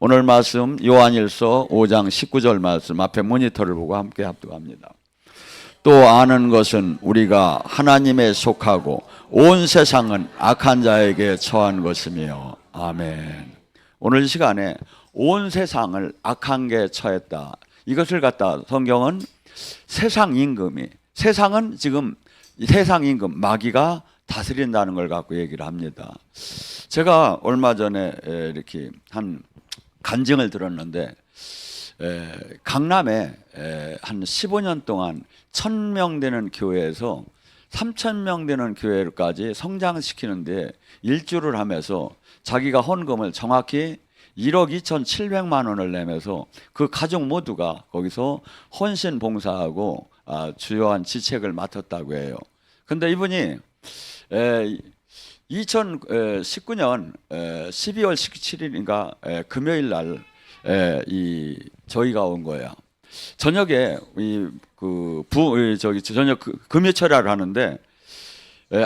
오늘 말씀 요한일서 5장 19절 말씀 앞에 모니터를 보고 함께 합독합니다. 또 아는 것은 우리가 하나님에 속하고 온 세상은 악한 자에게 처한 것이며. 아멘. 오늘 시간에 온 세상을 악한 게 처했다, 이것을 갖다 성경은 세상 임금이, 세상은 지금 세상 임금 마귀가 다스린다는 걸 갖고 얘기를 합니다. 제가 얼마 전에 이렇게 한 간증을 들었는데, 강남에 한 15년 동안 1000명 되는 교회에서 3000명 되는 교회까지 성장시키는데 일주를 하면서 자기가 헌금을 정확히 1억 2,700만 원을 내면서 그 가족 모두가 거기서 헌신 봉사하고 주요한 지책을 맡았다고 해요. 근데 이분이 2019년 12월 17일인가 금요일 날 저희가 온 거야. 저녁에 저녁 금요철야를 하는데,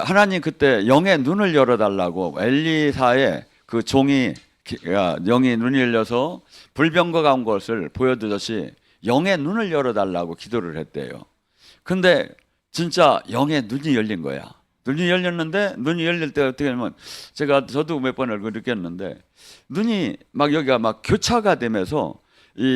하나님 그때 영의 눈을 열어달라고 엘리사의 그 종이 영의 눈이 열려서 불병거가 온 것을 보여드렸듯이 영의 눈을 열어달라고 기도를 했대요. 근데 진짜 영의 눈이 열린 거야. 눈이 열렸는데, 눈이 열릴 때 어떻게 하면, 저도 몇 번을 느꼈는데, 눈이 막 여기가 막 교차가 되면서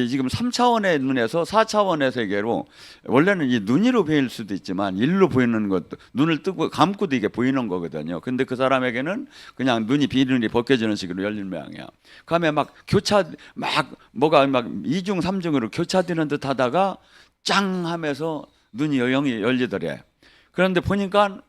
지금 3차원의 눈에서 4차원의 세계로, 원래는 이 눈이로 보일 수도 있지만 일로 보이는 것도, 눈을 뜨고 감고도 이게 보이는 거거든요. 근데 그 사람에게는 그냥 비눈이 벗겨지는 식으로 열린 모양이야. 그다음에 막 뭐가 막 2중 3중으로 교차되는 듯 하다가 짱 하면서 눈이 영이 열리더래. 그런데 보니까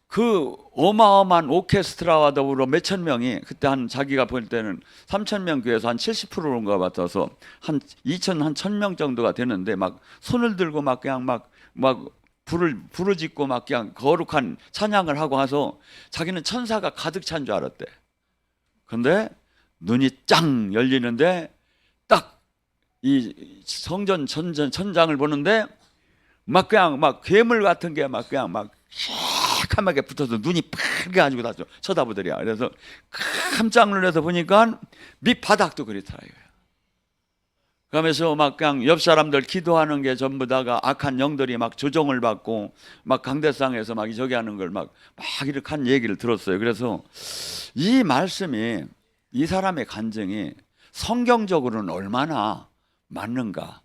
그 어마어마한 오케스트라와 더불어 몇천 명이, 그때 자기가 볼 때는 3000명 교회에서 한 70%인 것 같아서 한 1000명 정도가 되는데, 막 손을 들고 막 그냥 막 불을 짓고 막 그냥 거룩한 찬양을 하고 해서 자기는 천사가 가득 찬 줄 알았대. 근데 눈이 짱 열리는데 딱 이 성전 천장을 보는데 막 그냥 막 괴물 같은 게 막 그냥 막 시커멓게 붙어서 눈이 빨개 가지고 다 쳐다보더래요. 그래서 깜짝 놀라서 보니까 밑바닥도 그렇더라 이거야. 그러면서 막 그냥 옆 사람들 기도하는 게 전부 다가 악한 영들이 막 조종을 받고 막 강대상에서 막 저기 하는 걸 막 이렇게 한 얘기를 들었어요. 그래서 이 말씀이, 이 사람의 간증이 성경적으로는 얼마나 맞는가.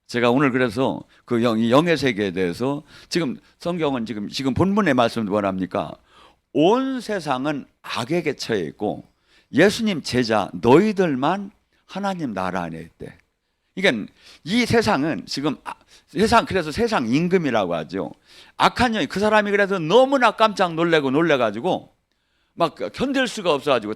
제가 오늘 그래서 그 영의 세계에 대해서, 지금 성경은 지금 본문의 말씀은 뭐랍니까? 온 세상은 악에게 처해 있고 예수님 제자 너희들만 하나님 나라 안에 있대. 그러니까 이 세상은 지금 그래서 세상 임금이라고 하죠. 악한 영이, 그 사람이 그래서 너무나 깜짝 놀래가지고 막 견딜 수가 없어가지고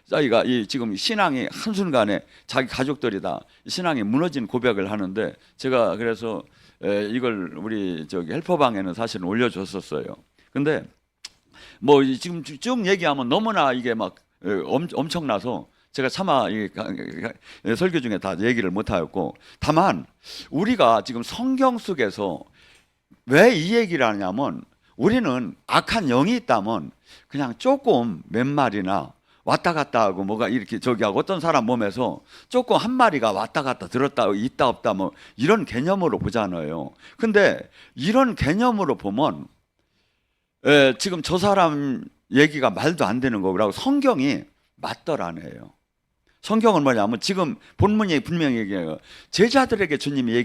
자기가 지금 신앙이 한순간에 자기 가족들이 다 신앙이 무너진 고백을 하는데, 제가 그래서 이걸 우리 헬퍼방에는 사실은 올려줬었어요. 근데 뭐 지금 쭉 얘기하면 너무나 이게 막 엄청나서 제가 차마 설교 중에 다 얘기를 못하였고, 다만 우리가 지금 성경 속에서 왜 이 얘기를 하냐면, 우리는 악한 영이 있다면 그냥 조금 몇 마리나 왔다 갔다 하고 뭐가 이렇게 하고, 어떤 사람 몸에서 조금 한 마리가 왔다 갔다 들었다 있다 없다 뭐 이런 개념으로 보잖아요. 근데 이런 개념으로 보면 지금 저 사람 얘기가 말도 안 되는 거라고 성경이 맞더라네요. 성경은 뭐냐면 지금 본문이 분명히 얘기해요. 제자들에게 주님이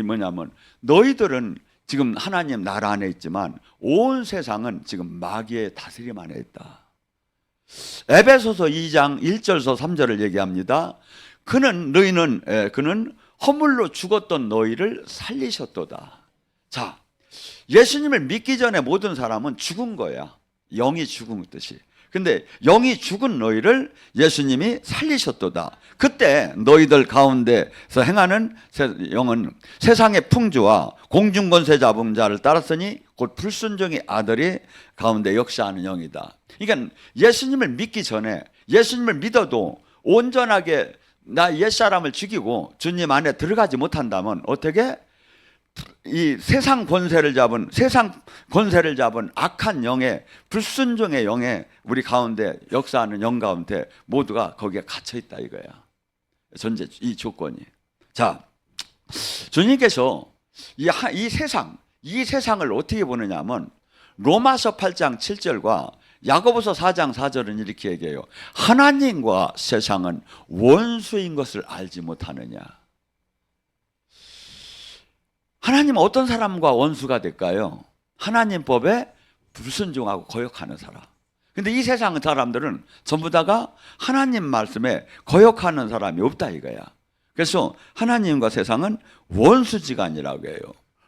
뭐냐면, 너희들은 지금 하나님 나라 안에 있지만 온 세상은 지금 마귀의 다스림 안에 있다. 에베소서 2장 1절서 3절을 얘기합니다. 그는 허물로 죽었던 너희를 살리셨도다. 자, 예수님을 믿기 전에 모든 사람은 죽은 거야. 영이 죽은 듯이. 근데 영이 죽은 너희를 예수님이 살리셨도다. 그때 너희들 가운데서 행하는 영은 세상의 풍조와 공중권세 잡은 자를 따랐으니 곧 불순종의 아들이 가운데 역사하는 영이다. 그러니까 예수님을 믿기 전에, 예수님을 믿어도 온전하게 나 옛사람을 죽이고 주님 안에 들어가지 못한다면 어떻게? 이 세상 권세를 잡은 악한 영의 불순종의 영의 우리 가운데 역사하는 영 가운데 모두가 거기에 갇혀 있다 이거야. 전제 이 조건이. 자, 주님께서 이 세상을 어떻게 보느냐면 로마서 8장 7절과 야고보서 4장 4절은 이렇게 얘기해요. 하나님과 세상은 원수인 것을 알지 못하느냐. 하나님은 어떤 사람과 원수가 될까요? 하나님 법에 불순종하고 거역하는 사람. 근데 이 세상 사람들은 전부 다가 하나님 말씀에 거역하는 사람이 없다 이거야. 그래서 하나님과 세상은 원수지간이라고 해요.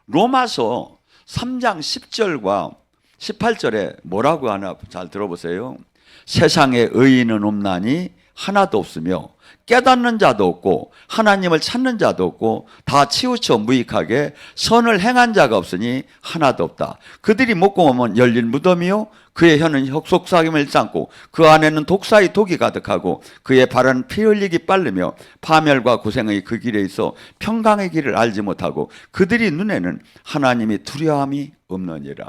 로마서 3장 10절과 18절에 뭐라고 하나 잘 들어보세요. 세상에 의인은 없나니 하나도 없으며 깨닫는 자도 없고 하나님을 찾는 자도 없고 다 치우쳐 무익하게 선을 행한 자가 없으니 하나도 없다. 그들이 목공하면 열린 무덤이요 그의 혀는 흑속삭임을 일삼고 그 안에는 독사의 독이 가득하고 그의 발은 피 흘리기 빠르며 파멸과 고생의 그 길에 있어 평강의 길을 알지 못하고 그들이 눈에는 하나님이 두려움이 없느니라.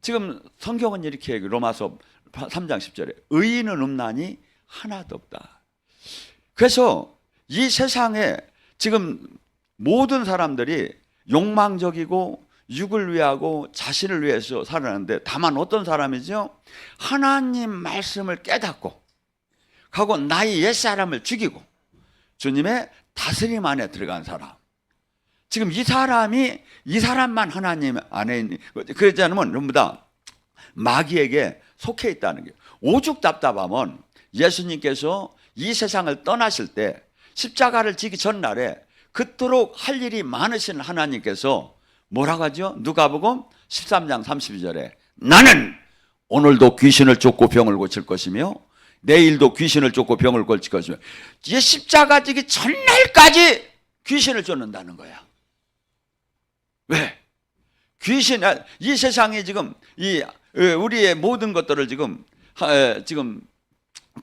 지금 성경은 이렇게 얘기해요. 로마서 3장 10절에 의인은 없나니 하나도 없다. 그래서 이 세상에 지금 모든 사람들이 욕망적이고 육을 위하고 자신을 위해서 살아가는데 다만 어떤 사람이죠? 하나님 말씀을 깨닫고 하고 나의 옛사람을 죽이고 주님의 다스림 안에 들어간 사람. 지금 이 사람만 하나님 안에 있는, 그렇지 않으면 전부 다 마귀에게 속해 있다는 게. 오죽 답답하면 예수님께서 이 세상을 떠나실 때 십자가를 지기 전날에 그토록 할 일이 많으신 하나님께서 뭐라고 하죠? 누가복음 13장 32절에 나는 오늘도 귀신을 쫓고 병을 고칠 것이며 내일도 귀신을 쫓고 병을 고칠 것이며 이 십자가 지기 전날까지 귀신을 쫓는다는 거야. 왜? 이 세상이 지금 우리의 모든 것들을 지금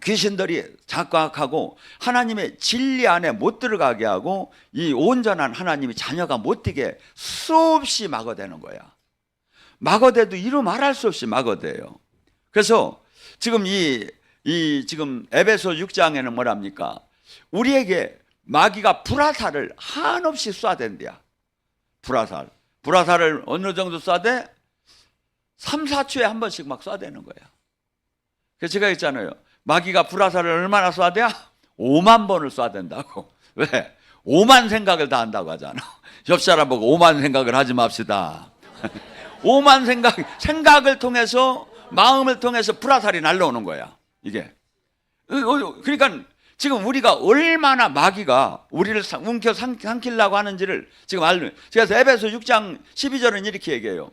귀신들이 장악하고 하나님의 진리 안에 못 들어가게 하고 이 온전한 하나님의 자녀가 못 되게 수없이 막아대는 거야. 막아대도 이루 말할 수 없이 막아대요. 그래서 지금 지금 에베소 6장에는 뭐랍니까? 우리에게 마귀가 불화살을 한없이 쏴댄대야. 불화살을 어느 정도 쏴대? 3, 4초에 한 번씩 막 쏴대는 거야. 그래서 제가 했잖아요. 마귀가 불화살을 얼마나 쏴대야? 5만 번을 쏴댄다고. 왜? 5만 생각을 다 한다고 하잖아. 옆 사람 보고 5만 생각을 하지 맙시다. 5만 생각을 통해서 마음을 통해서 불화살이 날라오는 거야. 이게. 그러니까 지금 우리가 얼마나 마귀가 우리를 움켜 삼키려고 하는지를 지금 알면. 그래서 에베소 6장 12절은 이렇게 얘기해요.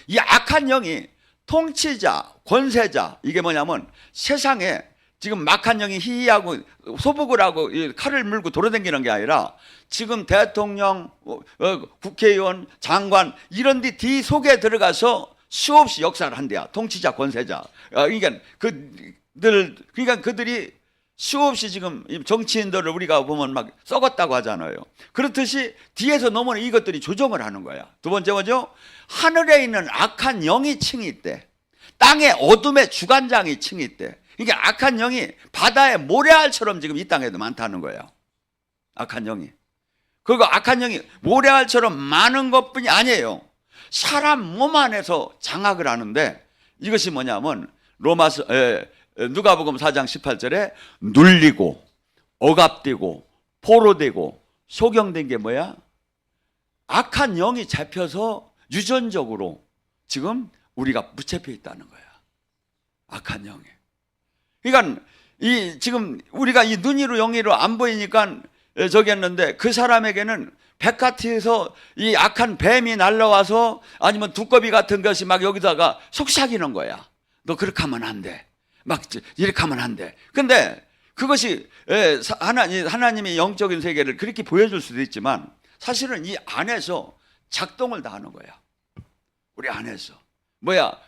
이 악한 영이 통치자, 권세자, 이게 뭐냐면 세상에 지금 막한 영이 희희하고 소복을 하고 칼을 물고 돌아다니는 게 아니라 지금 대통령, 국회의원, 장관 이런 뒤 속에 들어가서 수없이 역사를 한대요. 통치자, 권세자. 그러니까 그들이 수없이 지금 정치인들을 우리가 보면 막 썩었다고 하잖아요. 그렇듯이 뒤에서 넘어오는 이것들이 조정을 하는 거야. 두 번째 뭐죠? 하늘에 있는 악한 영이 층이 있대. 땅의 어둠의 주관장이 층이 있대. 이게 악한 영이 바다의 모래알처럼 지금 이 땅에도 많다는 거야. 악한 영이. 그리고 악한 영이 모래알처럼 많은 것뿐이 아니에요. 사람 몸 안에서 장악을 하는데 이것이 뭐냐면 누가복음 4장 18절에 눌리고 억압되고 포로되고 소경된 게 뭐야? 악한 영이 잡혀서 유전적으로 지금 우리가 붙잡혀 있다는 거야. 악한 영이. 그러니까 지금 우리가 이 눈으로 영이로 안 보이니까 저기 했는데 그 사람에게는 백화티에서 이 악한 뱀이 날라와서 아니면 두꺼비 같은 것이 막 여기다가 속삭이는 거야. 너 그렇게 하면 안 돼. 막 이렇게 하면 안 돼. 근데 그것이 하나님의 영적인 세계를 그렇게 보여줄 수도 있지만 사실은 이 안에서 작동을 다 하는 거야. 우리 안에서.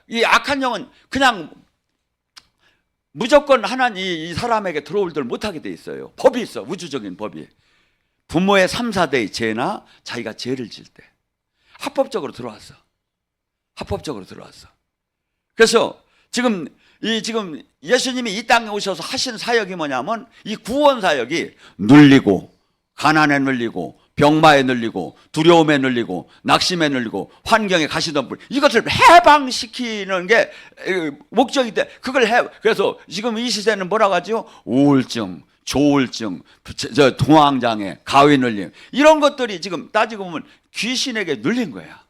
이 악한 영은 그냥 무조건 이 사람에게 들어오들 못하게 돼 있어요. 법이 있어. 우주적인 법이. 부모의 3, 4대의 죄나 자기가 죄를 질 때 합법적으로 들어왔어. 합법적으로 들어왔어. 그래서 지금 예수님이 이 땅에 오셔서 하신 사역이 뭐냐면 이 구원 사역이 눌리고 가난에 눌리고 병마에 눌리고 두려움에 눌리고 낙심에 눌리고 환경에 가시덤불 이것을 해방시키는 게 목적이 돼. 그걸 그래서 지금 이 시대는 뭐라고 하죠? 우울증, 조울증, 동황장애, 가위 눌림 이런 것들이 지금 따지고 보면 귀신에게 눌린 거야.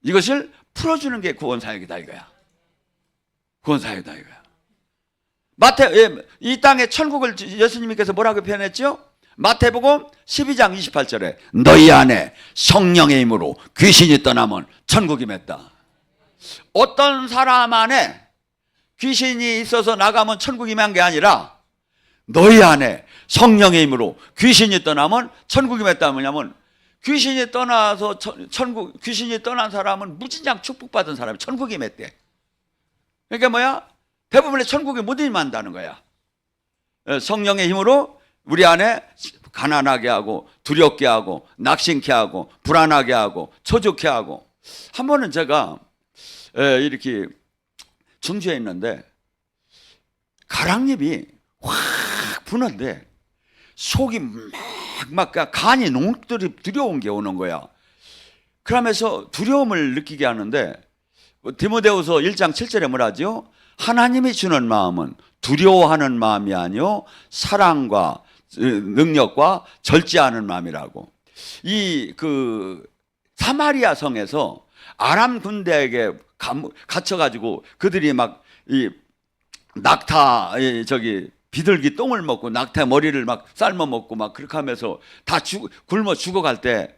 이것을 풀어주는 게 구원 사역이다 이거야. 구원 사역이다 이거야. 이 땅에 천국을 예수님께서 뭐라고 표현했죠? 마태복음 12장 28절에 너희 안에 성령의 힘으로 귀신이 떠나면 천국이 맺다. 어떤 사람 안에 귀신이 있어서 나가면 천국이 맺는 게 아니라 너희 안에 성령의 힘으로 귀신이 떠나면 천국이 맺다. 뭐냐면 귀신이 떠나서 귀신이 떠난 사람은 무진장 축복받은 사람이 천국이 맺대. 그러니까 뭐야? 대부분의 천국에 못 임한다는 거야. 성령의 힘으로 우리 안에 가난하게 하고 두렵게 하고 낙심케 하고 불안하게 하고 초조케 하고. 한 번은 제가 이렇게 중주에 있는데 가랑잎이 확 부는데 속이 막 간이 두려운 게 오는 거야. 그러면서 두려움을 느끼게 하는데 디모데후서 1장 7절에 뭐라죠? 하나님이 주는 마음은 두려워하는 마음이 아니요 사랑과 능력과 절제하는 마음이라고. 사마리아 성에서 아람 군대에게 갇혀가지고 그들이 막 낙타 비둘기 똥을 먹고 낙타 머리를 막 삶아 먹고 막 그렇게 하면서 다 굶어 죽어갈 때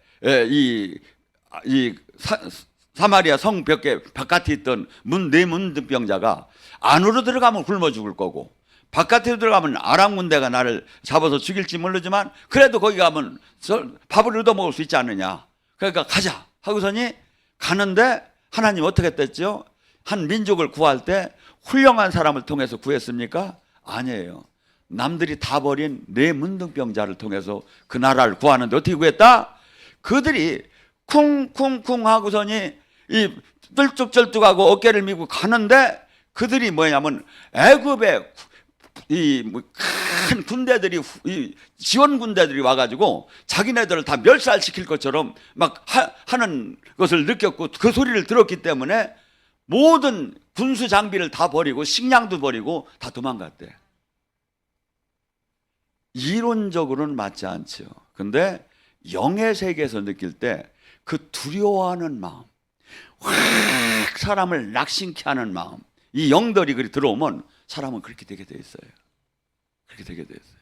사마리아 성 벽에 바깥에 있던 네 문둥병자가 안으로 들어가면 굶어 죽을 거고 바깥으로 들어가면 아람 군대가 나를 잡아서 죽일지 모르지만 그래도 거기 가면 밥을 얻어 먹을 수 있지 않느냐. 그러니까 가자 하고서니 가는데 하나님 어떻게 했댔죠? 한 민족을 구할 때 훌륭한 사람을 통해서 구했습니까? 아니에요. 남들이 다 버린 네 문둥병자를 통해서 그 나라를 구하는데 어떻게 구했다? 그들이 쿵쿵쿵 하고서니 뜰뚝쩔뚝하고 어깨를 미고 가는데 그들이 뭐냐면 애굽의 큰 군대들이 지원 군대들이 와가지고 자기네들을 다 멸살시킬 것처럼 막 하는 것을 느꼈고 그 소리를 들었기 때문에 모든 군수 장비를 다 버리고 식량도 버리고 다 도망갔대. 이론적으로는 맞지 않죠. 근데 영의 세계에서 느낄 때 그 두려워하는 마음, 확 사람을 낙심케 하는 마음, 이 영들이 그리 들어오면 사람은 그렇게 되게 돼 있어요. 그렇게 되게 돼 있어요.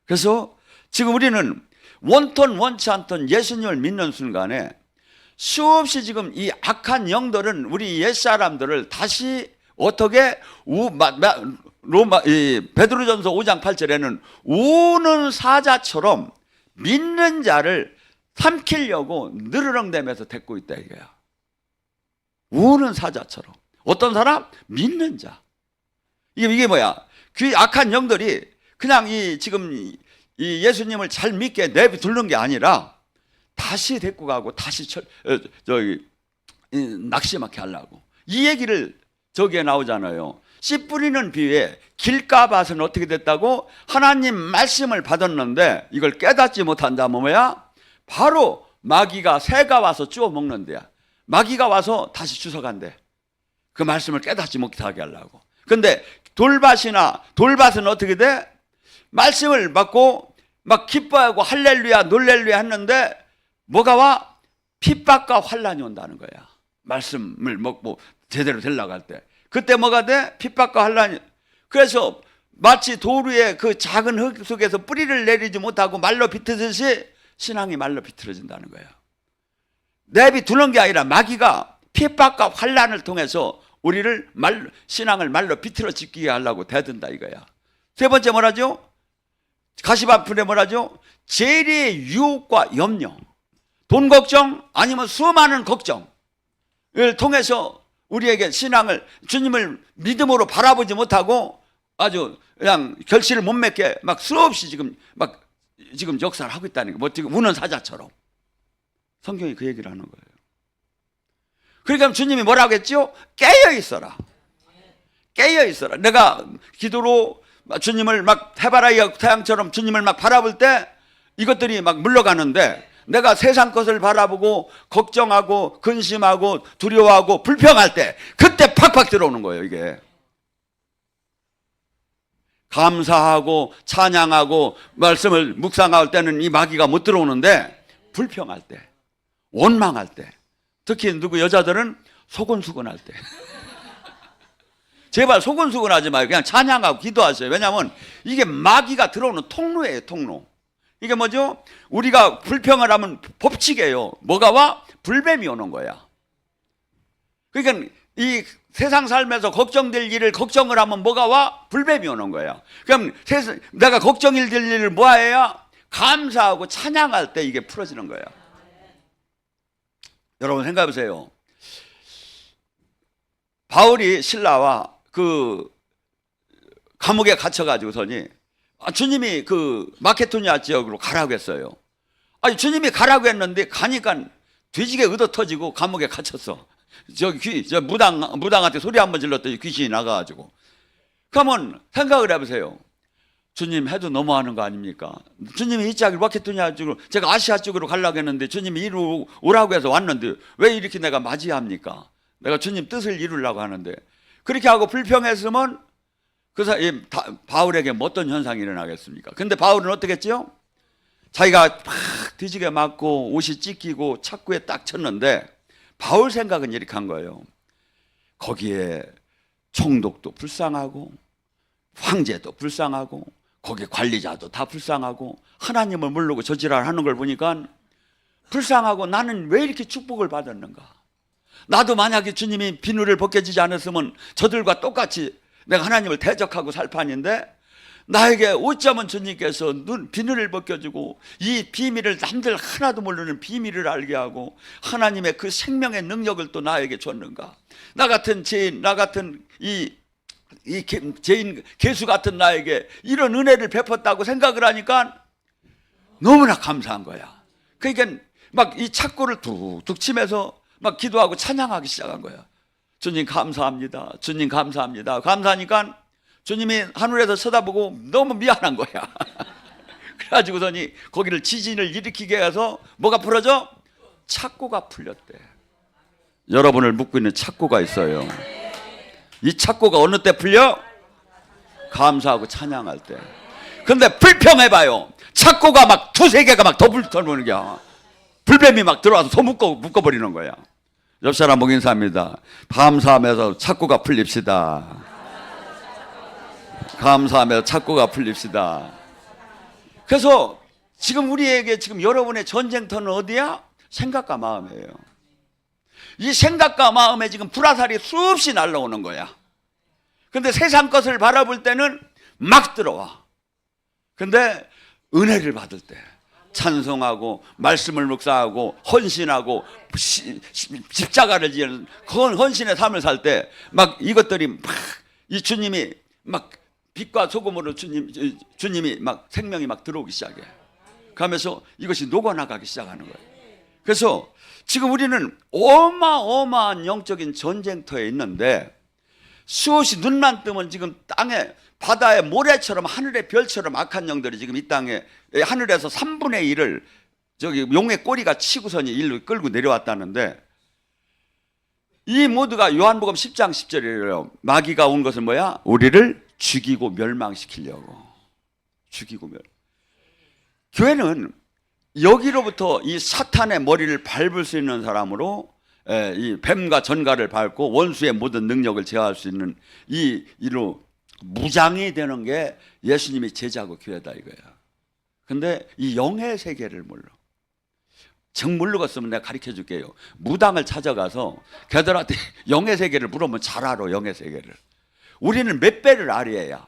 그래서 지금 우리는 원톤 원치 않던 예수님을 믿는 순간에 수없이 지금 이 악한 영들은 우리 옛사람들을 다시 어떻게 베드로전서 5장 8절에는 우는 사자처럼 믿는 자를 삼키려고 느르렁대면서 데리고 있다 이거야. 우는 사자처럼. 어떤 사람? 믿는 자. 이게 뭐야? 그 악한 영들이 그냥 지금 예수님을 잘 믿게 내두는 게 아니라 다시 데리고 가고 다시 낙심하게 하려고. 이 얘기를 저기에 나오잖아요. 씨 뿌리는 비유에 길가밭은 어떻게 됐다고? 하나님 말씀을 받았는데 이걸 깨닫지 못한다면 뭐야? 바로 마귀가 새가 와서 쭈어 먹는데야. 마귀가 와서 다시 주워간대. 그 말씀을 깨닫지 못하게 하려고. 근데 돌밭은 어떻게 돼? 말씀을 받고 막 기뻐하고 할렐루야 놀렐루야 했는데 뭐가 와? 핍박과 환란이 온다는 거야. 말씀을 먹고 제대로 되려고 할 때. 그때 뭐가 돼? 핍박과 환란이. 그래서 마치 돌 위에 그 작은 흙 속에서 뿌리를 내리지 못하고 말로 비트듯이 신앙이 말로 비틀어진다는 거예요. 내비두는 게 아니라 마귀가 핍박과 환란을 통해서 우리를 신앙을 말로 비틀어지게 하려고 대든다 이거야. 세 번째 뭐라죠? 가시밭풀에 뭐라죠? 재리의 유혹과 염려. 돈 걱정 아니면 수많은 걱정을 통해서 우리에게 주님을 믿음으로 바라보지 못하고 아주 그냥 결실을 못 맺게 막 수없이 지금 막 지금 역사를 하고 있다는 거. 뭐 지금 우는 사자처럼. 성경이 그 얘기를 하는 거예요. 그러니까 주님이 뭐라고 했죠? 깨어 있어라. 깨어 있어라. 내가 기도로 주님을 막 해바라기 태양처럼 주님을 막 바라볼 때 이것들이 막 물러가는데, 내가 세상 것을 바라보고 걱정하고 근심하고 두려워하고 불평할 때 그때 팍팍 들어오는 거예요. 이게 감사하고 찬양하고 말씀을 묵상할 때는 이 마귀가 못 들어오는데, 불평할 때, 원망할 때, 특히 누구 여자들은 소곤수곤할 때 제발 소곤수곤하지 말고 그냥 찬양하고 기도하세요. 왜냐하면 이게 마귀가 들어오는 통로예요. 통로. 이게 뭐죠? 우리가 불평을 하면 법칙이에요. 뭐가 와? 불뱀이 오는 거야. 그러니까 이 세상 삶에서 걱정될 일을 걱정을 하면 뭐가 와? 불뱀이 오는 거야. 그럼 내가 걱정일 될 일을 뭐 해야? 감사하고 찬양할 때 이게 풀어지는 거야. 여러분 생각해 보세요. 바울이 신라와 그 감옥에 갇혀가지고서니 주님이 그 마케도니아 지역으로 가라고 했어요. 아니 주님이 가라고 했는데 가니까 돼지게 얻어 터지고 감옥에 갇혔어. 저 무당한테 소리 한번 질렀더니 귀신이 나가가지고. 그러면 생각을 해보세요. 주님 해도 너무하는 거 아닙니까? 주님이 이 짝을 마케도니아 쪽으로, 제가 아시아 쪽으로 가려고 했는데 주님이 이리 오라고 해서 왔는데 왜 이렇게 내가 맞이합니까? 내가 주님 뜻을 이루려고 하는데. 그렇게 하고 불평했으면 그 사이 바울에게 뭐 어떤 현상이 일어나겠습니까? 근데 바울은 어떻게 했죠? 자기가 막 뒤지게 맞고 옷이 찢기고 착구에 딱 쳤는데, 바울 생각은 이렇게 한 거예요. 거기에 총독도 불쌍하고 황제도 불쌍하고 거기 관리자도 다 불쌍하고 하나님을 모르고 저지랄 하는 걸 보니까 불쌍하고, 나는 왜 이렇게 축복을 받았는가? 나도 만약에 주님이 비늘을 벗겨지지 않았으면 저들과 똑같이 내가 하나님을 대적하고 살 판인데, 나에게 어쩌면 주님께서 비늘을 벗겨주고 이 비밀을, 남들 하나도 모르는 비밀을 알게 하고 하나님의 그 생명의 능력을 또 나에게 줬는가? 나 같은 죄인, 나 같은 이 죄인 개수 같은 나에게 이런 은혜를 베풀었다고 생각을 하니까 너무나 감사한 거야. 그러니까 막 이 착고를 툭툭 치면서 막 기도하고 찬양하기 시작한 거야. 주님 감사합니다. 주님 감사합니다. 감사하니까 주님이 하늘에서 쳐다보고 너무 미안한 거야. 그래가지고서니 거기를 지진을 일으키게 해서 뭐가 풀어져? 착고가 풀렸대. 여러분을 묶고 있는 착고가 있어요. 이 착고가 어느 때 풀려? 감사하고 찬양할 때. 근데 불평해봐요. 착고가 막 두세 개가 막 더 불터오는 거야. 불뱀이 막 들어와서 더 묶어버리는 거야. 옆 사람 보고 인사합니다. 감사하면서 착고가 풀립시다. 감사하면서 착고가 풀립시다. 그래서 지금 우리에게 지금 여러분의 전쟁터는 어디야? 생각과 마음이에요. 이 생각과 마음에 지금 불화살이 수없이 날라오는 거야. 근데 세상 것을 바라볼 때는 막 들어와. 근데 은혜를 받을 때 찬송하고 말씀을 묵상하고 헌신하고 십자가를 지는 그건 헌신의 삶을 살 때 막 이것들이 막 이 주님이 막 빛과 소금으로 주님이 막 생명이 막 들어오기 시작해. 그러면서 이것이 녹아나가기 시작하는 거예요. 그래서 지금 우리는 어마어마한 영적인 전쟁터에 있는데, 수없이 눈만 뜨면 지금 땅에 바다의 모래처럼 하늘의 별처럼 악한 영들이 지금 이 땅에 하늘에서 3분의 1을 저기 용의 꼬리가 치고선이 일로 끌고 내려왔다는데, 이 모두가 요한복음 10장 10절이에요. 마귀가 온 것은 뭐야? 우리를 죽이고 멸망시키려고. 죽이고 교회는 여기로부터 이 사탄의 머리를 밟을 수 있는 사람으로, 이 뱀과 전갈을 밟고 원수의 모든 능력을 제어할 수 있는 이로 무장이 되는 게 예수님이 제자고 교회다 이거야. 근데 이 영의 세계를 몰라. 정 모르겠으면 내가 가르쳐 줄게요. 무당을 찾아가서 걔들한테 영의 세계를 물으면 잘 알아. 영의 세계를. 우리는 몇 배를 알아야.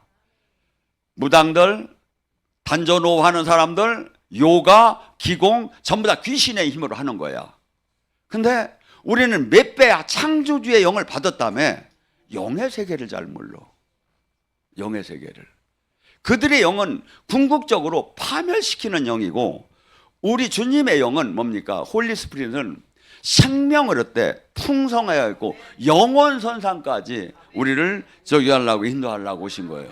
무당들, 단전호흡 하는 사람들, 요가, 기공 전부 다 귀신의 힘으로 하는 거야. 근데 우리는 몇 배야 창조주의 영을 받았다며 영의 세계를 잘 몰라. 영의 세계를. 그들의 영은 궁극적으로 파멸시키는 영이고, 우리 주님의 영은 뭡니까? 홀리 스피릿은 생명을 얻되 풍성하여 있고 영원 선상까지 우리를 저기 하려고 인도하려고 오신 거예요.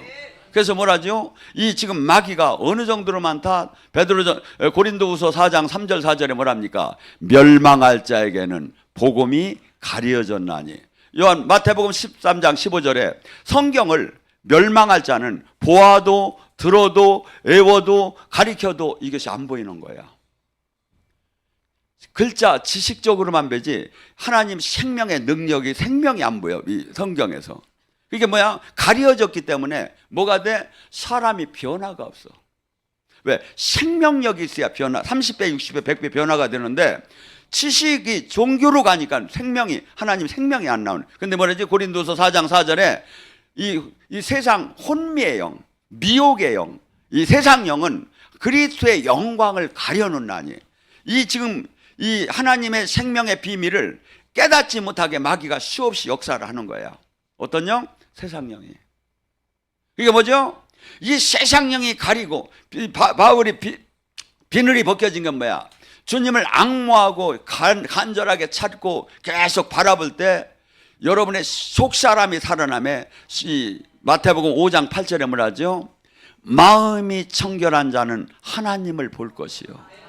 그래서 뭐라죠? 이 지금 마귀가 어느 정도로 많다? 고린도후서 4장 3절 4절에 뭐랍니까? 멸망할 자에게는 복음이 가려졌나니. 마태복음 13장 15절에 성경을 멸망할 자는 보아도 들어도 외워도 가리켜도 이것이 안 보이는 거야. 글자 지식적으로만 보지 하나님 생명의 능력이 생명이 안 보여, 이 성경에서. 이게 뭐야? 가려졌기 때문에 뭐가 돼? 사람이 변화가 없어. 왜? 생명력이 있어야 변화, 30배, 60배, 100배 변화가 되는데 지식이 종교로 가니까 생명이, 하나님 생명이 안 나오는. 근데 뭐라지? 고린도서 4장 4절에 이 세상 혼미의 영, 미혹의 영, 이 세상 영은 그리스도의 영광을 가려놓나니. 이 지금 이 하나님의 생명의 비밀을 깨닫지 못하게 마귀가 수없이 역사를 하는 거예요. 어떤 영? 세상 영이. 이게 뭐죠? 이 세상 영이 가리고 바울이 비늘이 벗겨진 건 뭐야? 주님을 앙모하고 간절하게 찾고 계속 바라볼 때 여러분의 속사람이 살아남에 마태복음 5장 8절에 뭐라죠? 마음이 청결한 자는 하나님을 볼 것이요.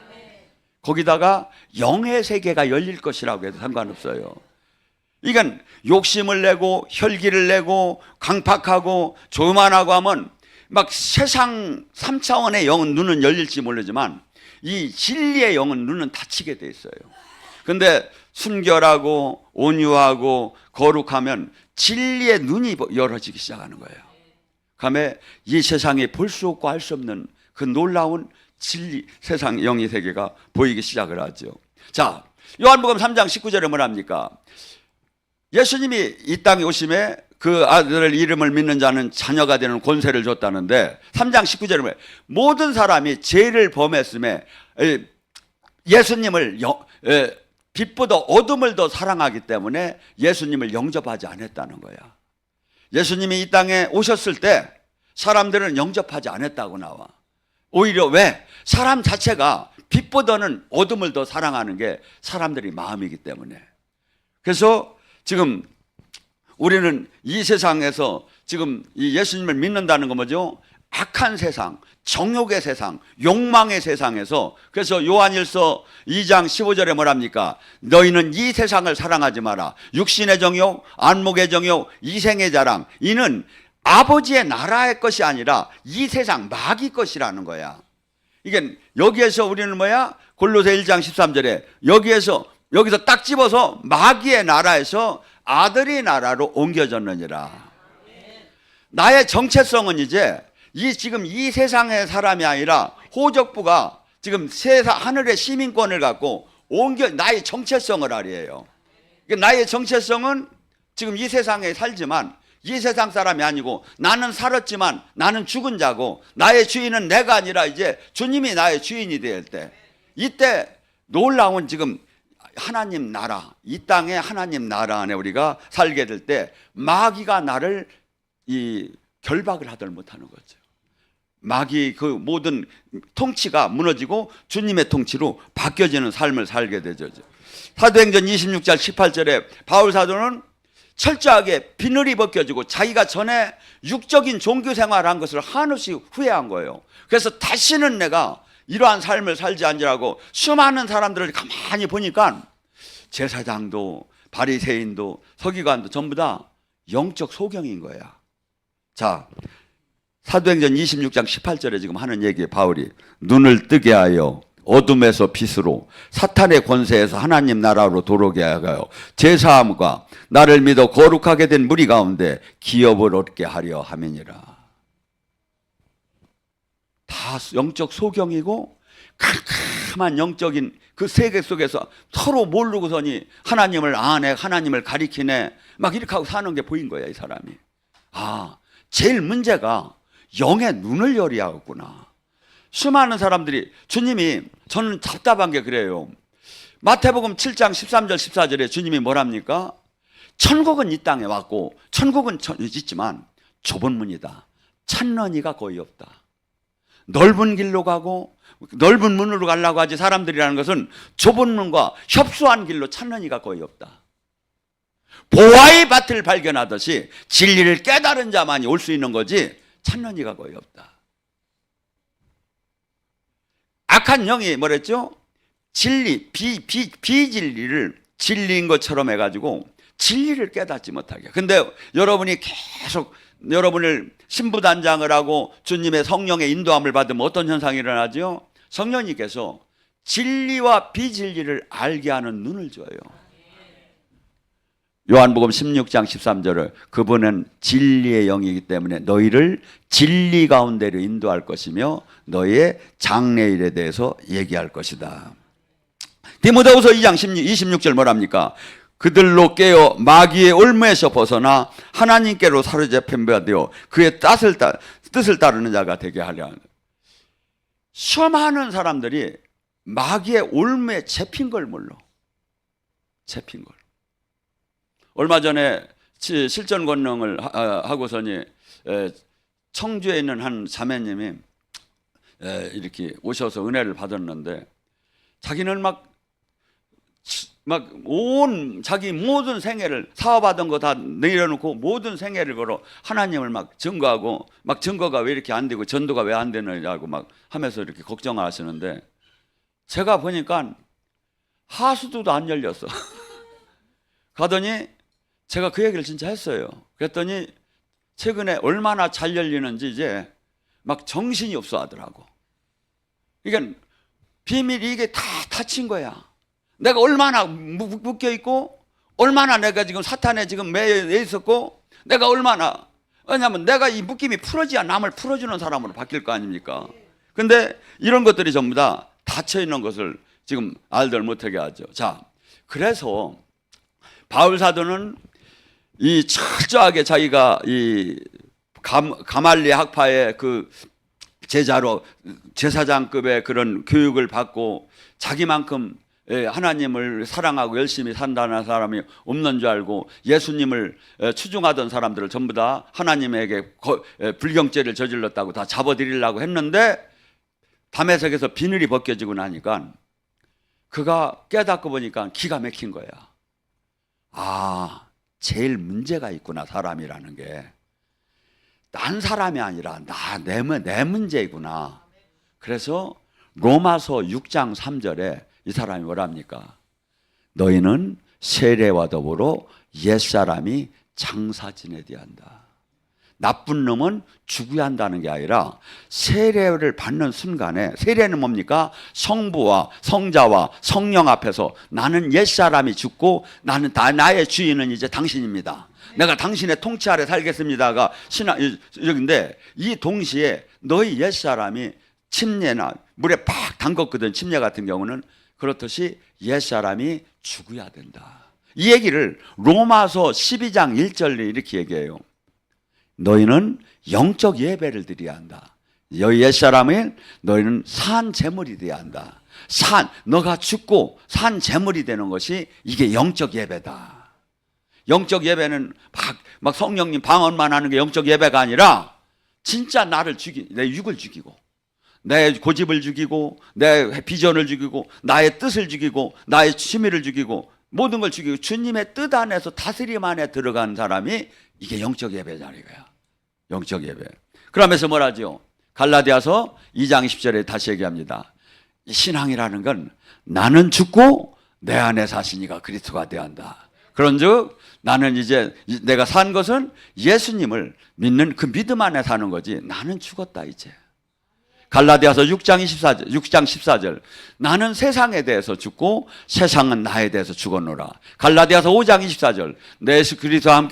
거기다가 영의 세계가 열릴 것이라고 해도 상관없어요. 이건 욕심을 내고 혈기를 내고 강팍하고 조만하고 하면 막 세상 3차원의 영은 눈은 열릴지 모르지만 이 진리의 영은 눈은 닫히게 돼 있어요. 근데 순결하고 온유하고 거룩하면 진리의 눈이 열어지기 시작하는 거예요. 그다음에 이 세상에 볼 수 없고 알 수 없는 그 놀라운 진리, 세상 영의 세계가 보이기 시작을 하죠. 자, 요한복음 3장 19절에 뭐랍니까? 예수님이 이 땅에 오심에 그 아들의 이름을 믿는 자는 자녀가 되는 권세를 줬다는데 3장 19절에 뭐예요? 모든 사람이 죄를 범했음에 예수님을 빛보다 어둠을 더 사랑하기 때문에 예수님을 영접하지 않았다는 거야. 예수님이 이 땅에 오셨을 때 사람들은 영접하지 않았다고 나와. 오히려 왜? 사람 자체가 빛보다는 어둠을 더 사랑하는 게 사람들의 마음이기 때문에. 그래서 지금 우리는 이 세상에서 지금 이 예수님을 믿는다는 건 뭐죠? 악한 세상, 정욕의 세상, 욕망의 세상에서. 그래서 요한일서 2장 15절에 뭐랍니까? 너희는 이 세상을 사랑하지 마라. 육신의 정욕, 안목의 정욕, 이생의 자랑, 이는 아버지의 나라의 것이 아니라 이 세상 마귀 것이라는 거야. 이게 여기에서 우리는 뭐야? 골로새 1장 13절에 여기서 딱 집어서 마귀의 나라에서 아들의 나라로 옮겨졌느니라. 나의 정체성은 이제 지금 이 세상의 사람이 아니라 호적부가 지금 하늘의 시민권을 갖고 나의 정체성을 알이에요. 나의 정체성은 지금 이 세상에 살지만 이 세상 사람이 아니고 나는 살았지만 나는 죽은 자고 나의 주인은 내가 아니라 이제 주님이 나의 주인이 될 때, 이때 놀라운 지금 하나님 나라, 이 땅에 하나님 나라 안에 우리가 살게 될 때 마귀가 나를 결박을 하들 못하는 거죠. 마귀 그 모든 통치가 무너지고 주님의 통치로 바뀌어지는 삶을 살게 되죠. 사도행전 26장 18절에 바울 사도는 철저하게 비늘이 벗겨지고 자기가 전에 육적인 종교 생활을 한 것을 한없이 후회한 거예요. 그래서 다시는 내가 이러한 삶을 살지 않으라고 수많은 사람들을 가만히 보니까 제사장도 바리새인도 서기관도 전부 다 영적 소경인 거야. 자, 사도행전 26장 18절에 지금 하는 얘기에 바울이 눈을 뜨게 하여 어둠에서 빛으로 사탄의 권세에서 하나님 나라로 들어오게 하여 제사함과 나를 믿어 거룩하게 된 무리 가운데 기업을 얻게 하려 함이니라. 다 영적 소경이고 캄캄한 영적인 그 세계 속에서 서로 모르고서니 하나님을 아네, 하나님을 가리키네, 막 이렇게 하고 사는 게 보인 거야, 이 사람이. 제일 문제가 영의 눈을 열어야 하겠구나. 수많은 사람들이 주님이, 저는 답답한 게 그래요. 마태복음 7장 13절 14절에 주님이 뭐랍니까? 천국은 이 땅에 왔고 천국은 있지만 좁은 문이다. 찾는 이가 거의 없다. 넓은 길로 가고 넓은 문으로 가려고 하지 사람들이라는 것은 좁은 문과 협소한 길로 찾는 이가 거의 없다. 보화의 밭을 발견하듯이 진리를 깨달은 자만이 올 수 있는 거지 찾는 이가 거의 없다. 악한 영이 뭐랬죠? 진리, 비진리를 진리인 것처럼 해가지고 진리를 깨닫지 못하게. 근데 여러분이 계속 여러분을 신부단장을 하고 주님의 성령의 인도함을 받으면 어떤 현상이 일어나죠? 성령님께서 진리와 비진리를 알게 하는 눈을 줘요. 요한복음 16장 13절을 그분은 진리의 영이기 때문에 너희를 진리 가운데로 인도할 것이며 너희의 장래일에 대해서 얘기할 것이다. 디모데후서 2장 26절 뭐랍니까? 그들로 깨어 마귀의 올무에서 벗어나 하나님께로 사로잡힌 바 되어 그의 뜻을 따르는 자가 되게 하려. 수많은 사람들이 마귀의 올무에 잡힌 걸 몰라. 잡힌 걸. 얼마 전에 실전 권능을 하고서니 청주에 있는 한 자매님이 이렇게 오셔서 은혜를 받았는데 자기는 온 자기 모든 생애를 사업하던 거 다 내려놓고 모든 생애를 걸어 하나님을 증거하고 증거가 왜 이렇게 안 되고 전도가 왜 안 되느냐고 하면서 이렇게 걱정하시는데 제가 보니까 하수도도 안 열렸어. 가더니 제가 그 얘기를 진짜 했어요. 그랬더니 최근에 얼마나 잘 열리는지 이제 정신이 없어 하더라고. 그러니까 비밀이 이게 다 닫힌 거야. 내가 얼마나 묶여 있고 얼마나 내가 지금 사탄에 지금 매여 있었고 내가 얼마나, 왜냐하면 내가 이 묶임이 풀어져야 남을 풀어주는 사람으로 바뀔 거 아닙니까? 근데 이런 것들이 전부 다 닫혀 있는 것을 지금 알들 못하게 하죠. 자, 그래서 바울 사도는 이 철저하게 자기가 이 가말리 학파의 그 제자로 제사장급의 그런 교육을 받고 자기만큼 하나님을 사랑하고 열심히 산다는 사람이 없는 줄 알고 예수님을 추종하던 사람들을 전부 다 하나님에게 불경죄를 저질렀다고 다 잡아들이려고 했는데 담에색에서 비늘이 벗겨지고 나니까 그가 깨닫고 보니까 기가 막힌 거야. 아, 제일 문제가 있구나, 사람이라는 게. 딴 사람이 아니라 내 문제이구나. 그래서 로마서 6장 3절에 이 사람이 뭐랍니까? 너희는 세례와 더불어 옛사람이 장사 지내야 한다. 나쁜 놈은 죽어야 한다는 게 아니라 세례를 받는 순간에, 세례는 뭡니까? 성부와 성자와 성령 앞에서 나는 옛사람이 죽고 나의 주인은 이제 당신입니다. 내가 당신의 통치 아래 살겠습니다가 신앙인데, 이 동시에 너희 옛사람이 침례나 물에 팍 담궜거든. 침례 같은 경우는 그렇듯이 옛사람이 죽어야 된다. 이 얘기를 로마서 12장 1절에 이렇게 얘기해요. 너희는 영적 예배를 드려야 한다. 너희 옛사람은 너희는 산 제물이 되어야 한다. 너가 죽고 산 제물이 되는 것이 이게 영적 예배다. 영적 예배는 막 성령님 방언만 하는 게 영적 예배가 아니라 진짜 내 육을 죽이고 내 고집을 죽이고 내 비전을 죽이고 나의 뜻을 죽이고 나의 취미를 죽이고 모든 걸 죽이고 주님의 뜻 안에서 다스림 안에 들어간 사람이 이게 영적 예배잖아요. 영적 예배. 그러면서 뭐라죠? 갈라디아서 2장 10절에 다시 얘기합니다. 신앙이라는 건 나는 죽고 내 안에 사시니가 그리스도가 되어야 한다. 그런즉 나는 이제 내가 산 것은 예수님을 믿는 그 믿음 안에 사는 거지 나는 죽었다 이제. 갈라디아서 6장 14절 나는 세상에 대해서 죽고 세상은 나에 대해서 죽었노라. 갈라디아서 5장 24절 내 예수 그리스도와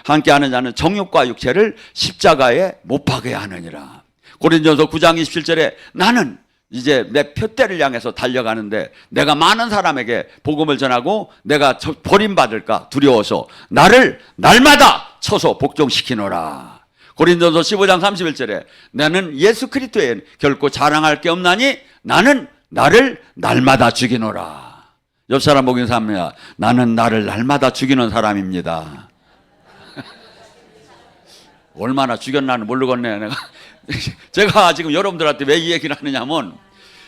함께하는 자는 정욕과 육체를 십자가에 못 박아야 하느니라. 고린도전서 9장 27절에 나는 이제 내 표대를 향해서 달려가는데 내가 많은 사람에게 복음을 전하고 내가 버림받을까 두려워서 나를 날마다 쳐서 복종시키노라. 고린도전서 15장 31절에 나는 예수 그리스도에 결코 자랑할 게 없나니 나는 나를 날마다 죽이노라. 옆 사람 보긴 사람이야. 나는 나를 날마다 죽이는 사람입니다. 얼마나 죽였나는 모르겠네 내가. 제가 지금 여러분들한테 왜 이 얘기를 하느냐면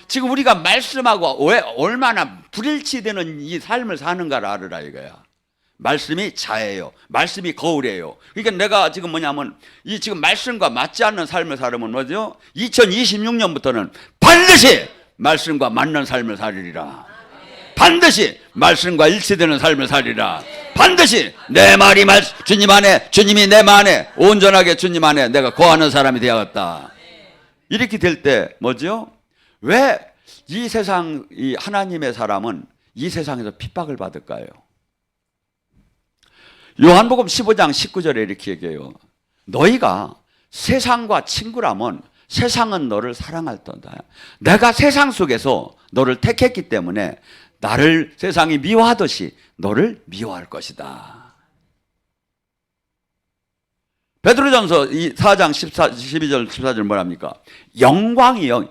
지금 우리가 말씀하고 왜 얼마나 불일치되는 이 삶을 사는가를 알으라 이거야. 말씀이 자예요. 말씀이 거울이에요. 그러니까 내가 지금 뭐냐면 이 지금 말씀과 맞지 않는 삶을 살으면 뭐죠? 2026년부터는 반드시 말씀과 맞는 삶을 살리리라. 반드시 말씀과 일치되는 삶을 살리라. 반드시 내 말이 주님 안에, 주님이 내 안에 온전하게 주님 안에 내가 거하는 사람이 되었다. 이렇게 될 때 뭐죠? 왜 이 세상 이 하나님의 사람은 이 세상에서 핍박을 받을까요? 요한복음 15장 19절에 이렇게 얘기해요. 너희가 세상과 친구라면 세상은 너를 사랑할던다. 내가 세상 속에서 너를 택했기 때문에 나를 세상이 미워하듯이 너를 미워할 것이다. 베드로전서 4장 12절 14절 뭐랍니까? 영광이 영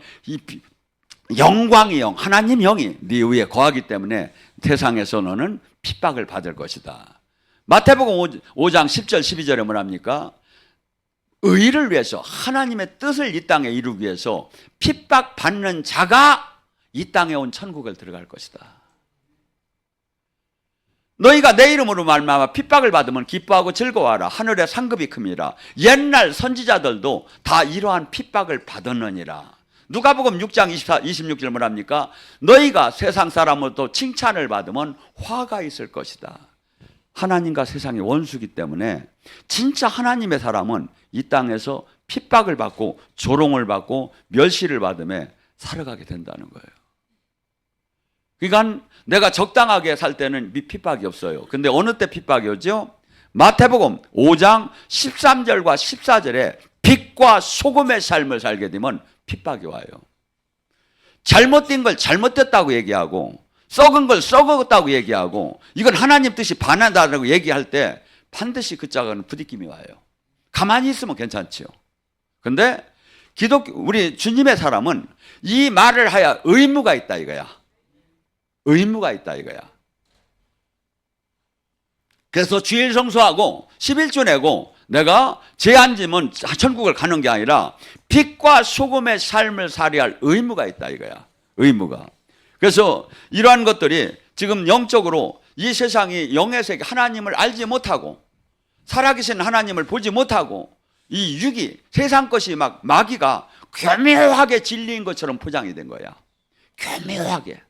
하나님 영이 네 위에 거하기 때문에 세상에서 너는 핍박을 받을 것이다. 마태복음 5장 10절 12절에 뭐랍니까? 의를 위해서 하나님의 뜻을 이 땅에 이루기 위해서 핍박받는 자가 이 땅에 온 천국을 들어갈 것이다. 너희가 내 이름으로 말미암아 핍박을 받으면 기뻐하고 즐거워하라. 하늘의 상급이 큼이라. 옛날 선지자들도 다 이러한 핍박을 받았느니라. 누가복음 6장 26절 뭐랍니까? 너희가 세상 사람으로부터 칭찬을 받으면 화가 있을 것이다. 하나님과 세상의 원수기 때문에 진짜 하나님의 사람은 이 땅에서 핍박을 받고 조롱을 받고 멸시를 받으며 살아가게 된다는 거예요. 그러니까 내가 적당하게 살 때는 핍박이 없어요. 근데 어느 때 핍박이 오죠? 마태복음 5장 13절과 14절에 빛과 소금의 삶을 살게 되면 핍박이 와요. 잘못된 걸 잘못됐다고 얘기하고 썩은 걸 썩었다고 얘기하고 이건 하나님 뜻이 반한다고 얘기할 때 반드시 그 짝은 부딪힘이 와요. 가만히 있으면 괜찮지요. 근데 우리 주님의 사람은 이 말을 하여 의무가 있다 이거야. 의무가 있다 이거야. 그래서 주일 성수하고 11조 내고 내가 제한지면 천국을 가는 게 아니라 빛과 소금의 삶을 살아야 할 의무가 있다 이거야. 의무가. 그래서 이러한 것들이 지금 영적으로 이 세상이 영의 세계 하나님을 알지 못하고 살아계신 하나님을 보지 못하고 이 육이 세상 것이 막 마귀가 교묘하게 진리인 것처럼 포장이 된 거야. 교묘하게.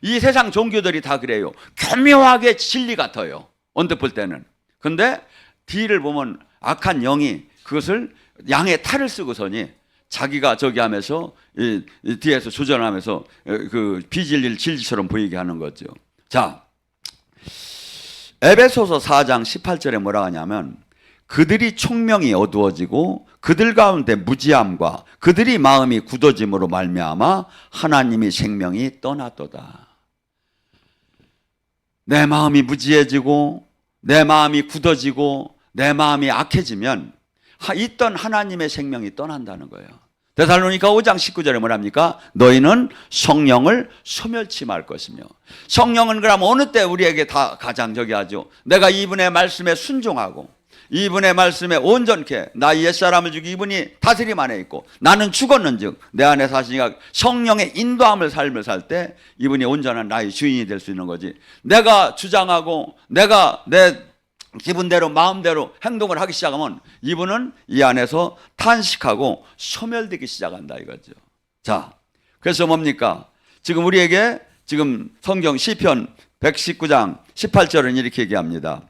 이 세상 종교들이 다 그래요. 교묘하게 진리 같아요. 언뜻 볼 때는. 근데 뒤를 보면 악한 영이 그것을 양의 탈을 쓰고서니 자기가 저기 하면서 이 뒤에서 조전하면서 그 비진리를 진리처럼 보이게 하는 거죠. 자, 에베소서 4장 18절에 뭐라 하냐면 그들이 총명이 어두워지고 그들 가운데 무지함과 그들이 마음이 굳어짐으로 말미암아 하나님이 생명이 떠났도다. 내 마음이 무지해지고 내 마음이 굳어지고 내 마음이 악해지면 있던 하나님의 생명이 떠난다는 거예요. 데살로니가 5장 19절에 뭐랍니까? 너희는 성령을 소멸치 말 것이며. 성령은 그럼 어느 때 우리에게 다 가장 저기 하죠? 내가 이분의 말씀에 순종하고 이분의 말씀에 온전케 나 옛사람을 죽이 이분이 다스림 안에 있고 나는 죽었는즉 내 안에 사시니까 성령의 인도함을 삶을 살 때 이분이 온전한 나의 주인이 될 수 있는 거지. 내가 주장하고 내가 내 기분대로 마음대로 행동을 하기 시작하면 이분은 이 안에서 탄식하고 소멸되기 시작한다 이거죠. 자, 그래서 뭡니까? 지금 우리에게 지금 성경 시편 119장 18절은 이렇게 얘기합니다.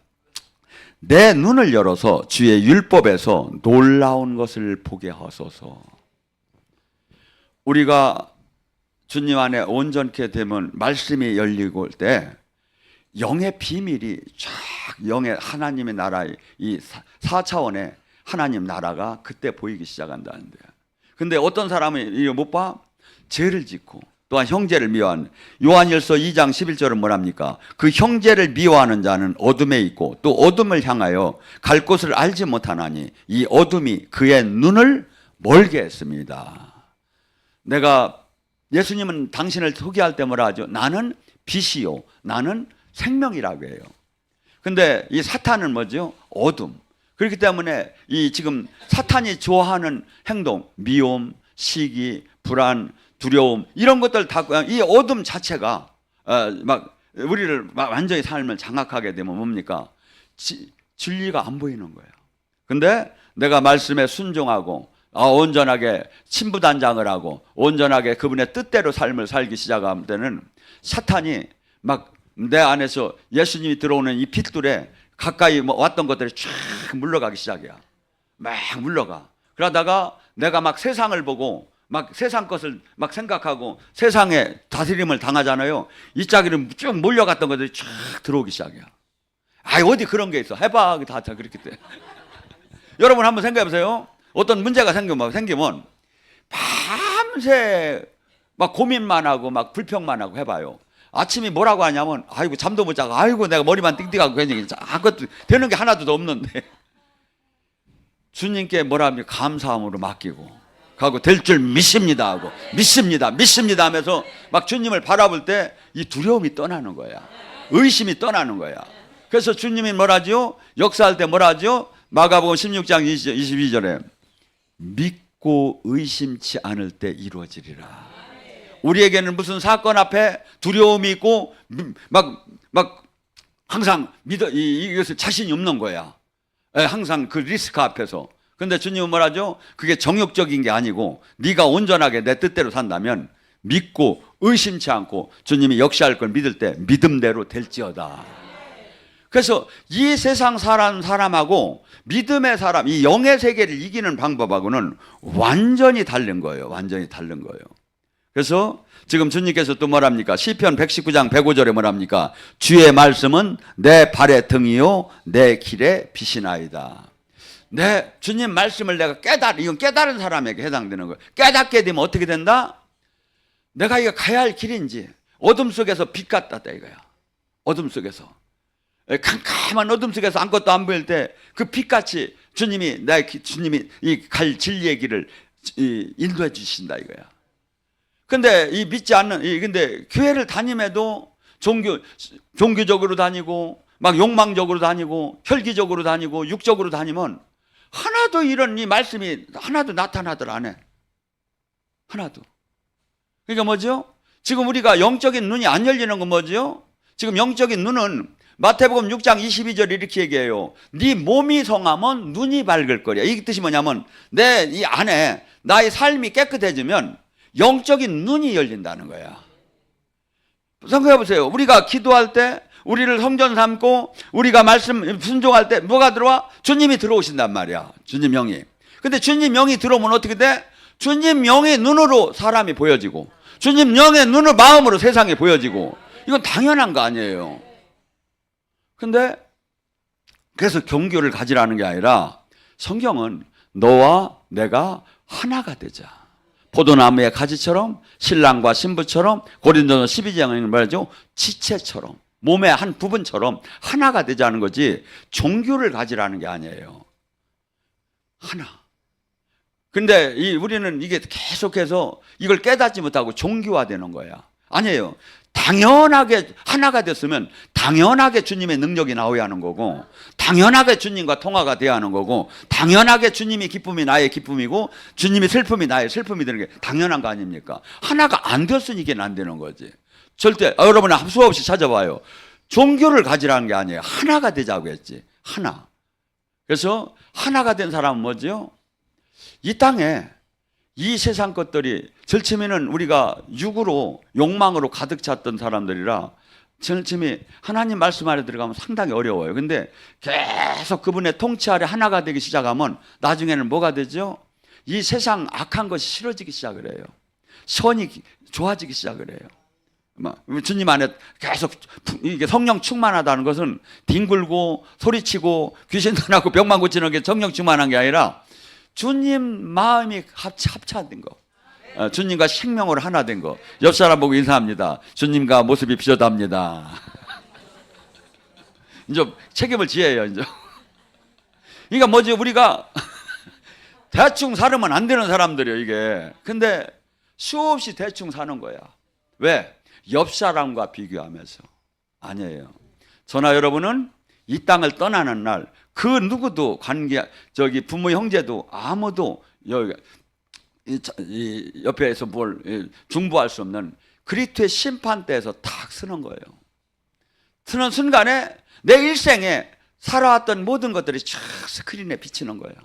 내 눈을 열어서 주의 율법에서 놀라운 것을 보게 하소서. 우리가 주님 안에 온전케 되면 말씀이 열리고 올 때 영의 비밀이 쫙 영의 하나님의 나라의 이 4차원의 하나님 나라가 그때 보이기 시작한다는데. 근데 어떤 사람은 이거 못 봐? 죄를 짓고 또한 형제를 미워하는 요한일서 2장 11절은 뭐랍니까? 그 형제를 미워하는 자는 어둠에 있고 또 어둠을 향하여 갈 곳을 알지 못하나니 이 어둠이 그의 눈을 멀게 했습니다. 내가 예수님은 당신을 소개할 때 뭐라 하죠? 나는 빛이요 나는 생명이라고 해요. 근데 이 사탄은 뭐죠? 어둠. 그렇기 때문에 이 지금 사탄이 좋아하는 행동, 미움, 시기, 불안, 두려움 이런 것들 다 이 어둠 자체가 막 우리를 완전히 삶을 장악하게 되면 뭡니까? 진리가 안 보이는 거예요. 근데 내가 말씀에 순종하고 온전하게 신부단장을 하고 온전하게 그분의 뜻대로 삶을 살기 시작하면 때는 사탄이 막 내 안에서 예수님이 들어오는 이 핏줄에 가까이 왔던 것들이 쫙 물러가기 시작이야. 막 물러가. 그러다가 내가 막 세상을 보고 막 세상 것을 막 생각하고 세상에 다스림을 당하잖아요. 이 짝이는 쭉 몰려갔던 것들이 쫙 들어오기 시작이야. 어디 그런 게 있어. 해봐. 다 그렇게 돼. 여러분 한번 생각해 보세요. 어떤 문제가 생기면 밤새 막 고민만 하고 막 불평만 하고 해봐요. 아침이 뭐라고 하냐면 아이고 잠도 못 자고 아이고 내가 머리만 띵띵하고 괜히 아무것도 되는 게 하나도 없는데 주님께 뭐라 합니까? 감사함으로 맡기고 가고 될 줄 믿습니다 하고 믿습니다 하면서 막 주님을 바라볼 때 이 두려움이 떠나는 거야. 의심이 떠나는 거야. 그래서 주님이 뭐라죠? 역사할 때 뭐라죠? 마가복음 16장 22절에 믿고 의심치 않을 때 이루어지리라. 우리에게는 무슨 사건 앞에 두려움이 있고 막 항상 이것을 자신이 없는 거야. 항상 그 리스크 앞에서. 근데 주님은 뭐라죠? 그게 정욕적인 게 아니고 네가 온전하게 내 뜻대로 산다면 믿고 의심치 않고 주님이 역시할 걸 믿을 때 믿음대로 될지어다. 그래서 이 세상 사람하고 믿음의 사람, 이 영의 세계를 이기는 방법하고는 완전히 다른 거예요. 완전히 다른 거예요. 그래서 지금 주님께서 또 뭐랍니까? 시편 119장 105절에 뭐랍니까? 주의 말씀은 내 발의 등이요 내 길의 빛이나이다. 주님 말씀을 내가 이건 깨달은 사람에게 해당되는 거예요. 깨닫게 되면 어떻게 된다? 내가 이거 가야 할 길인지 어둠 속에서 빛 같다 이거야. 어둠 속에서 캄캄한 어둠 속에서 아무것도 안 보일 때 그 빛같이 주님이 이 갈 진리의 길을 인도해 주신다 이거야. 근데 이 믿지 않는 근데 교회를 다님에도 종교적으로 다니고 막 욕망적으로 다니고 혈기적으로 다니고 육적으로 다니면 하나도 이런 이 말씀이 하나도 나타나들 안 해. 하나도. 그러니까 뭐죠? 지금 우리가 영적인 눈이 안 열리는 건 뭐죠? 지금 영적인 눈은 마태복음 6장 22절 이렇게 얘기해요. 네 몸이 성하면 눈이 밝을 거야. 이 뜻이 뭐냐면 내 이 안에 나의 삶이 깨끗해지면 영적인 눈이 열린다는 거야. 생각해 보세요. 우리가 기도할 때 우리를 성전 삼고 우리가 말씀 순종할 때 뭐가 들어와? 주님이 들어오신단 말이야. 주님 영이. 근데 주님 영이 들어오면 어떻게 돼? 주님 영의 눈으로 사람이 보여지고 주님 영의 눈으로 마음으로 세상에 보여지고 이건 당연한 거 아니에요. 근데 그래서 경교를 가지라는 게 아니라 성경은 너와 내가 하나가 되자. 포도나무의 가지처럼 신랑과 신부처럼 고린도서 12장에 말하죠. 지체처럼 몸의 한 부분처럼 하나가 되자는 거지 종교를 가지라는 게 아니에요. 하나. 근데 우리는 이게 계속해서 이걸 깨닫지 못하고 종교화되는 거야. 아니에요. 당연하게 하나가 됐으면 당연하게 주님의 능력이 나와야 하는 거고 당연하게 주님과 통화가 돼야 하는 거고 당연하게 주님이 기쁨이 나의 기쁨이고 주님이 슬픔이 나의 슬픔이 되는 게 당연한 거 아닙니까? 하나가 안 됐으니 이게 안 되는 거지. 절대 여러분 수없이 찾아봐요. 종교를 가지라는 게 아니에요. 하나가 되자고 했지. 하나. 그래서 하나가 된 사람은 뭐죠? 이 땅에 이 세상 것들이 절치면은 우리가 육으로 욕망으로 가득 찼던 사람들이라 절침이 하나님 말씀 아래 들어가면 상당히 어려워요. 근데 계속 그분의 통치 아래 하나가 되기 시작하면 나중에는 뭐가 되죠? 이 세상 악한 것이 싫어지기 시작을 해요. 선이 좋아지기 시작을 해요. 주님 안에 계속 이게 성령 충만하다는 것은 뒹굴고 소리치고 귀신 나고 병만 고치는 게 성령 충만한 게 아니라 주님 마음이 합쳐된 거. 주님과 생명으로 하나 된 거. 옆 사람 보고 인사합니다. 주님과 모습이 비슷합니다. 이제 책임을 지어요. 이제. 그러니까 뭐지? 우리가 대충 살면 안 되는 사람들이에요. 이게. 근데 수없이 대충 사는 거야. 왜? 옆 사람과 비교하면서. 아니에요. 저나 여러분은 이 땅을 떠나는 날 그 누구도 부모 형제도 아무도 여기 이 옆에서 뭘 중보할 수 없는 그리스도의 심판대에서 탁 서는 거예요. 서는 순간에 내 일생에 살아왔던 모든 것들이 쫙 스크린에 비치는 거예요.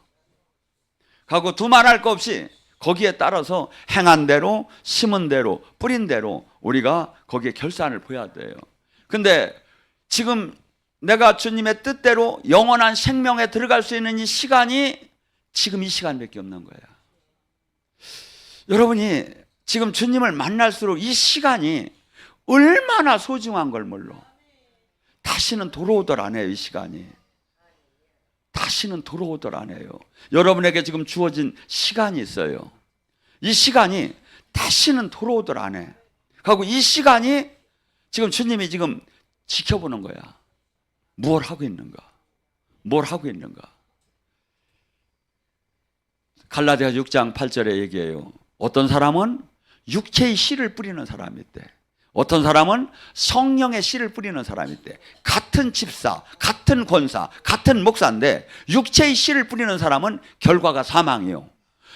하고 두말할 거 없이 거기에 따라서 행한 대로, 심은 대로, 뿌린 대로 우리가 거기에 결산을 보여야 돼요. 근데 지금 내가 주님의 뜻대로 영원한 생명에 들어갈 수 있는 이 시간이 지금 이 시간밖에 없는 거예요. 여러분이 지금 주님을 만날수록 이 시간이 얼마나 소중한 걸 몰라. 다시는 돌아오들 안 해요. 이 시간이 다시는 돌아오들 안 해요. 여러분에게 지금 주어진 시간이 있어요. 이 시간이 다시는 돌아오들 안 해. 하고 이 시간이 지금 주님이 지금 지켜보는 거야. 뭘 하고 있는가? 뭘 하고 있는가? 갈라디아 6장 8절에 얘기해요. 어떤 사람은 육체의 씨를 뿌리는 사람이 있대. 어떤 사람은 성령의 씨를 뿌리는 사람이 있대. 같은 집사, 같은 권사, 같은 목사인데 육체의 씨를 뿌리는 사람은 결과가 사망이요.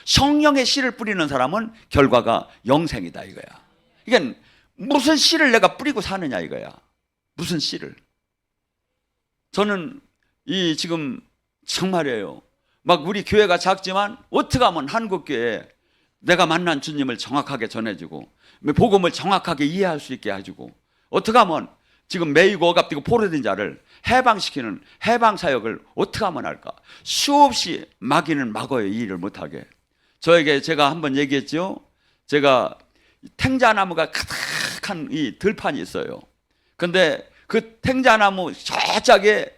성령의 씨를 뿌리는 사람은 결과가 영생이다 이거야. 이게 무슨 씨를 내가 뿌리고 사느냐 이거야. 무슨 씨를. 저는 이 지금 정말이에요. 막 우리 교회가 작지만 어떻게 하면 한국교회에 내가 만난 주님을 정확하게 전해주고 복음을 정확하게 이해할 수 있게 해주고 어떻게 하면 지금 매이고 억압되고 포로된 자를 해방시키는 해방사역을 어떻게 하면 할까? 수없이 마귀는 막어요. 이 일을 못하게. 저에게 제가 한번 얘기했죠. 제가 탱자나무가 가득한 이 들판이 있어요. 근데 그 탱자나무 저짝에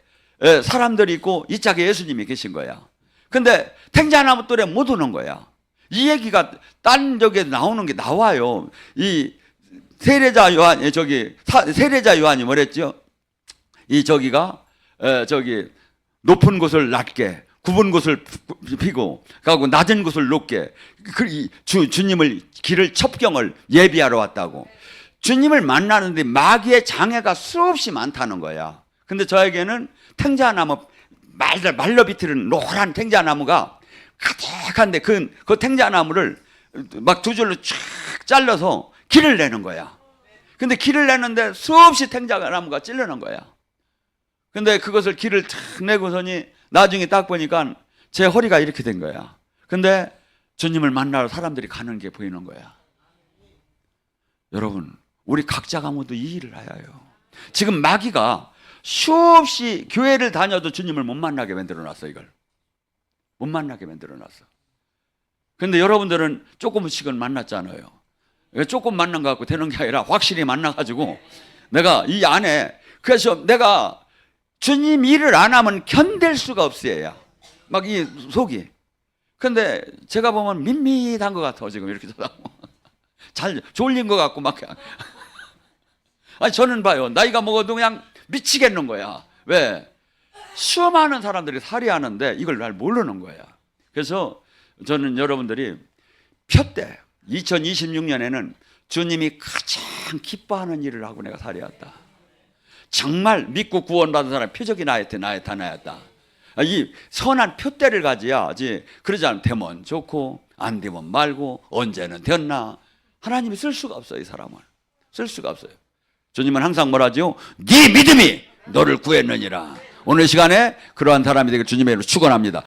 사람들이 있고 이 짝에 예수님이 계신 거야. 근데 탱자나무 뜰에 못 오는 거야. 이 얘기가 딴 적에 나오는 게 나와요. 이 세례자 요한이 뭐랬죠? 이 저기가 높은 곳을 낮게, 굽은 곳을 피고, 가고 낮은 곳을 높게, 주님을 길을 첩경을 예비하러 왔다고. 주님을 만나는데 마귀의 장애가 수없이 많다는 거야. 근데 저에게는 탱자나무 말려 비틀은 노란 탱자나무가 가득한데 그 탱자나무를 막 두 줄로 쫙 잘라서 길을 내는 거야. 근데 길을 내는데 수없이 탱자나무가 찔러는 거야. 근데 그것을 길을 탁 내고서니 나중에 딱 보니까 제 허리가 이렇게 된 거야. 근데 주님을 만나러 사람들이 가는 게 보이는 거야. 여러분, 우리 각자가 모두 이 일을 해야 해요. 지금 마귀가 수없이 교회를 다녀도 주님을 못 만나게 만들어놨어. 이걸 못 만나게 만들어놨어. 근데 여러분들은 조금씩은 만났잖아요. 조금 만난 것 같고 되는 게 아니라 확실히 만나가지고 내가 이 안에, 그래서 내가 주님 일을 안 하면 견딜 수가 없어요. 막 이 속이. 근데 제가 보면 밋밋한 것 같아. 지금 이렇게 잘 졸린 것 같고 막 그냥. 아니 저는 봐요. 나이가 먹어도 그냥 미치겠는 거야. 왜? 수많은 사람들이 살이하는데 이걸 잘 모르는 거야. 그래서 저는 여러분들이 표때 2026년에는 주님이 가장 기뻐하는 일을 하고 내가 살이했다. 정말 믿고 구원받은 사람 표적이 나타나였다. 이 선한 표대를 가져야지. 그러지 않으면 되면 좋고 안 되면 말고 언제는 됐나. 하나님이 쓸 수가 없어요. 이 사람을 쓸 수가 없어요. 주님은 항상 뭐라지요? 네 믿음이 너를 구했느니라. 오늘 시간에 그러한 사람이 되길 주님의 이름으로 축원합니다.